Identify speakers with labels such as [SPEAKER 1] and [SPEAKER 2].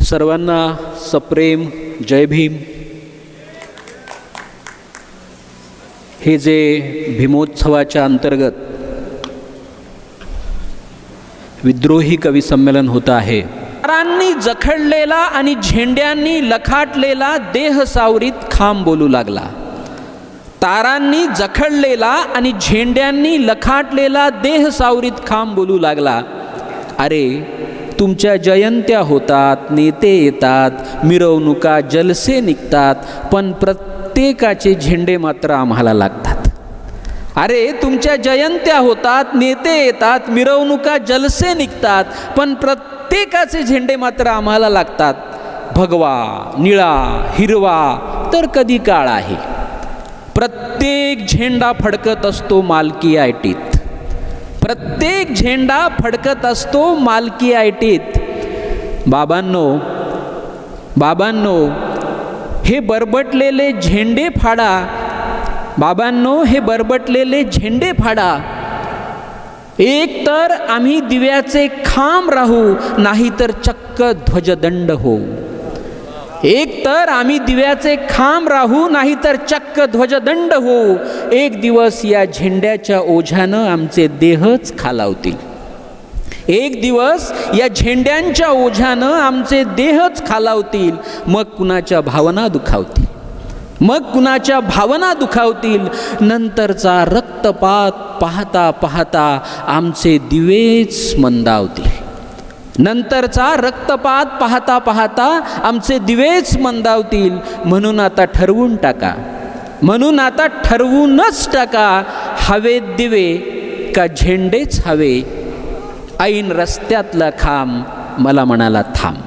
[SPEAKER 1] सर्वांना सप्रेम जय भीम। हे जे भीमोत्सवाच्या अंतर्गत विद्रोही कवी संमेलन होतं आहे, तारांनी जखडलेला आणि झेंड्यांनी लखाटलेला देह सावरीत खांब बोलू लागला। तारांनी जखडलेला आणि झेंड्यांनी लखाटलेला देह सावरीत खांब बोलू लागला। अरे तुमच्या जयंत्या होतात, नेते येतात, मिरवणुका जलसे निघतात, पण प्रत्येकाचे झेंडे मात्र आम्हाला लागतात। अरे तुमच्या जयंत्या होतात, नेते येतात, मिरवणुका जलसे निघतात, पण प्रत्येकाचे झेंडे मात्र आम्हाला लागतात। भगवा, निळा, हिरवा तर कधी काळा आहे, प्रत्येक झेंडा फडकत असतो मालकी आयटीत। प्रत्येक झेंडा फडकत असतो मालकी आयटीत। बाबांनो हे बरबटलेले झेंडे फाडा। बाबांनो हे बरबटलेले झेंडे फाडा। एक तर आम्ही दिव्याचे खांब राहू, नाहीतर चक्क ध्वजदंड होऊ। एक तर आम्ही दिव्याचे खांब राहू, नाहीतर चक्क ध्वजदंड होऊ। एक दिवस या झेंड्याच्या ओझ्यानं आमचे देहच खालावतील। एक दिवस या झेंड्यांच्या ओझ्यानं आमचे देहच खालावतील। मग कुणाच्या भावना दुखावतील, मग कुणाच्या भावना दुखावतील। नंतरचा रक्तपात पाहता पाहता आमचे दिवेच मंदावतील। नंतरचा रक्तपात पाहता पाहता आमचे दिवेच मंदावतील। म्हणून आता ठरवून टाका, म्हणून आता ठरवूनच टाका, हवेत दिवे का झेंडेच हवे। ऐन रस्त्यातला खांब मला म्हणाला थांब।